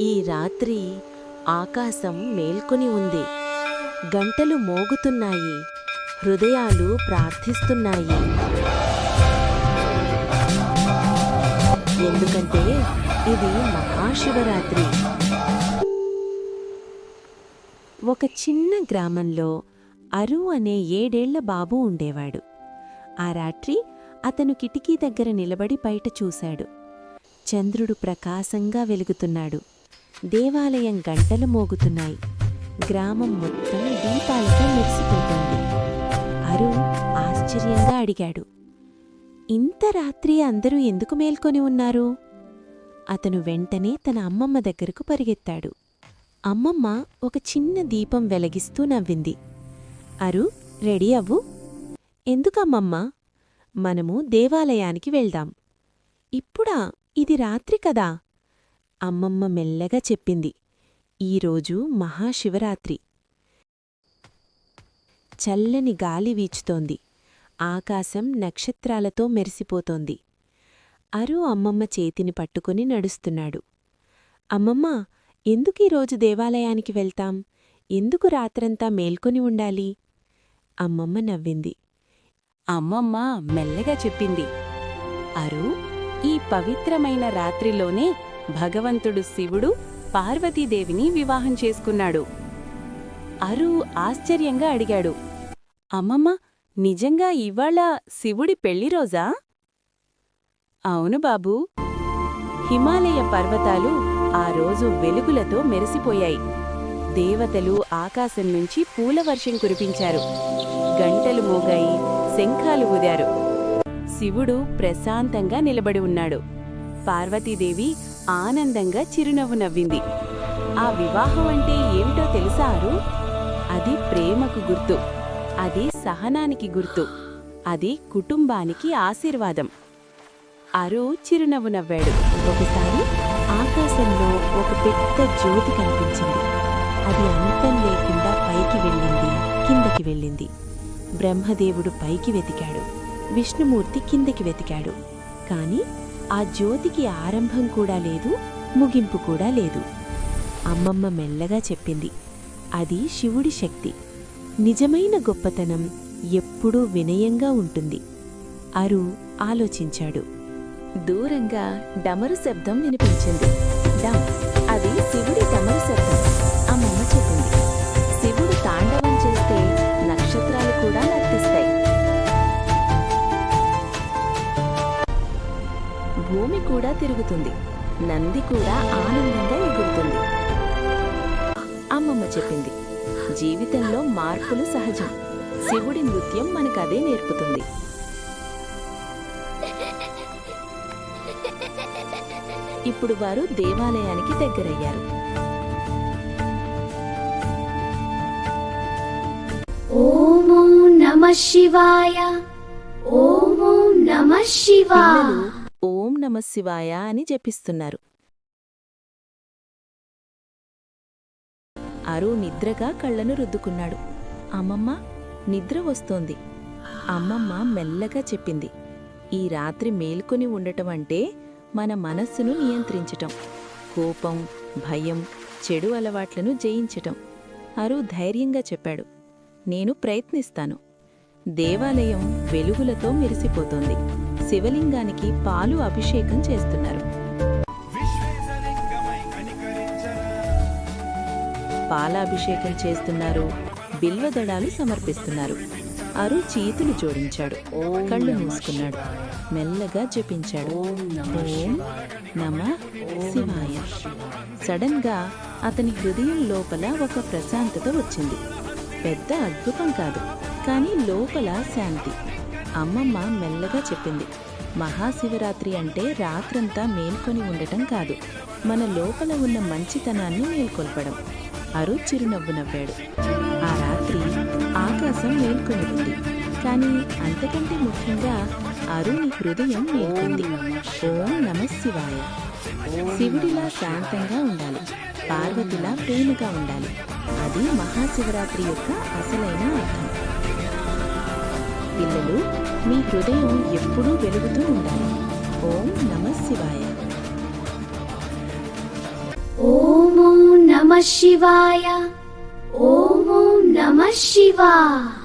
ఈ రాత్రి ఆకాశం మేల్కొని ఉంది. గంటలు మోగుతున్నాయి, హృదయాలు ప్రార్థిస్తున్నాయి. ఎందుకంటే ఇది మహాశివరాత్రి. ఒక చిన్న గ్రామంలో అరు అనే 7 ఏళ్ల బాబు ఉండేవాడు. ఆ రాత్రి అతను కిటికీ దగ్గర నిలబడి బయట చూశాడు. చంద్రుడు ప్రకాశంగా వెలుగుతున్నాడు. దేవాలయం గంటలు మోగుతున్నాయి. గ్రామం మొత్తం దీపాలతో మెరిసిపోతుంది. అరు ఆశ్చర్యంగా అడిగాడు, ఇంత రాత్రి అందరూ ఎందుకు మేల్కొని ఉన్నారు? అతను వెంటనే తన అమ్మమ్మ దగ్గరకు పరిగెత్తాడు. అమ్మమ్మ ఒక చిన్న దీపం వెలిగిస్తూ నవ్వింది. అరు, రెడీ అవ్వు. ఎందుకమ్మమ్మా? మనము దేవాలయానికి వెళ్దాం. ఇప్పుడా? ఇది రాత్రి కదా? అమ్మమ్మ మెల్లగా చెప్పింది. ఈరోజు మహాశివరాత్రి. చల్లని గాలి వీచుతోంది. ఆకాశం నక్షత్రాలతో మెరిసిపోతోంది. అరు అమ్మమ్మ చేతిని పట్టుకుని నడుస్తున్నాడు. అమ్మమ్మా, ఎందుకీరోజు దేవాలయానికి వెళ్తాం? ఎందుకు రాత్రంతా మేల్కొని ఉండాలి? అమ్మమ్మ నవ్వింది. అమ్మమ్మ మెల్లగా చెప్పింది. అరు, ఈ పవిత్రమైన రాత్రిలోనే భగవంతుడు శివుడు పార్వతీదేవిని వివాహం చేసుకున్నాడు. అరు ఆశ్చర్యంగా అడిగాడు, అమ్మమ్మ, నిజంగా ఇవాళ శివుడి పెళ్లిరోజా? అవును బాబూ. హిమాలయ పర్వతాలు ఆ రోజు వెలుగులతో మెరిసిపోయాయి. దేవతలు ఆకాశం నుంచి పూలవర్షం కురిపించారు. గంటలు మోగాయి, శంఖాలు ఊదారు. శివుడు ప్రశాంతంగా నిలబడి ఉన్నాడు. పార్వతీదేవి ఆనందంగా చిరునవ్వు నవ్వింది. ఆ వివాహం అంటే ఏమిటో తెలుసారు? అది ప్రేమకు గుర్తు, అది సహనానికి గుర్తు, అది కుటుంబానికి ఆశీర్వాదం. అరు చిరునవ్వు నవ్వాడు. ఒకసారి ఆకాశంలో ఒక పెద్ద జ్యోతి కనిపించింది. అది అంతం లేకుండా పైకి వెళ్ళింది, కిందకి వెళ్ళింది. బ్రహ్మదేవుడు పైకి వెతికాడు, విష్ణుమూర్తి కిందకి వెతికాడు. కాని ఆ జ్యోతికి ఆరంభం కూడా లేదు, ముగింపు కూడా లేదు. అమ్మమ్మ మెల్లగా చెప్పింది, అది శివుడి శక్తి. నిజమైన గొప్పతనం ఎప్పుడూ వినయంగా ఉంటుంది. అరు ఆలోచించాడు. దూరంగా డమరు శబ్దం వినిపించింది. డమ్, అది శివుడి డమరు శబ్దం. అమ్మమ్మ చెప్పింది, శివుడు తాండవం చేస్తే నక్షత్రాలు కూడా నర్తిస్తాయి. భూమి కూడా తిరుగుతుంది, నంది కూడా ఆనందంగా ఎగురుతుంది. అమ్మమ్మ చెప్పింది, జీవితంలో మార్పులు సహజం. శివుడి నృత్యం మనకదే నేర్పుతుంది. ఇప్పుడు వారు దేవాలయానికి దగ్గరయ్యారు. ఓం నమః శివాయ, ఓం నమః శివాయ. ఓం నమః శివాయ అని జపిస్తున్నారు. అరు నిద్రగా కళ్ళను రుద్దుకున్నాడు. అమ్మమ్మ, నిద్ర వస్తోంది. అమ్మమ్మ మెల్లగా చెప్పింది, ఈ రాత్రి మేల్కొని ఉండటం అంటే మన మనస్సును నియంత్రించటం, కోపం, భయం, చెడు అలవాట్లను జయించటం. అరు ధైర్యంగా చెప్పాడు, నేను ప్రయత్నిస్తాను. దేవాలయం వెలుగులతో మెరిసిపోతోంది. శివలింగానికి పాలు అభిషేకం చేస్తున్నారు. పాలాభిషేకం చేస్తున్నారు, బిల్వదళాలు సమర్పిస్తున్నారు. అరు చేతులు జోడించాడు, కళ్ళు మూసుకున్నాడు, మెల్లగా జపించాడు. ఓం నమః శివాయ. సడన్ గా అతని హృదయం లోపల ఒక ప్రశాంతత వచ్చింది. పెద్ద అద్భుతం కాదు, కానీ లోపల శాంతి. అమ్మమ్మ మెల్లగా చెప్పింది, మహాశివరాత్రి అంటే రాత్రంతా మేల్కొని ఉండటం కాదు, మన లోపల ఉన్న మంచితనాన్ని మేల్కొల్పడం. అరు చిరునవ్వు నవ్వాడు. ఆ రాత్రి ఆకాశం మేల్కొని ఉంది, కానీ అంతకంటే ముఖ్యంగా అరుని హృదయం మేల్కొంది. ఓం నమః శివాయ. శివుడిలా శాంతంగా ఉండాలి, పార్వతిలా ప్రేమగా ఉండాలి. అది మహాశివరాత్రి యొక్క అసలైన అర్థం. పిల్లలు, మీ హృదయం ఎప్పుడూ వెలుగుతూ ఉండాలి. ఓం నమః శివాయ. ఓం నమః శివాయ ఓం ఓం నమః శివాయ.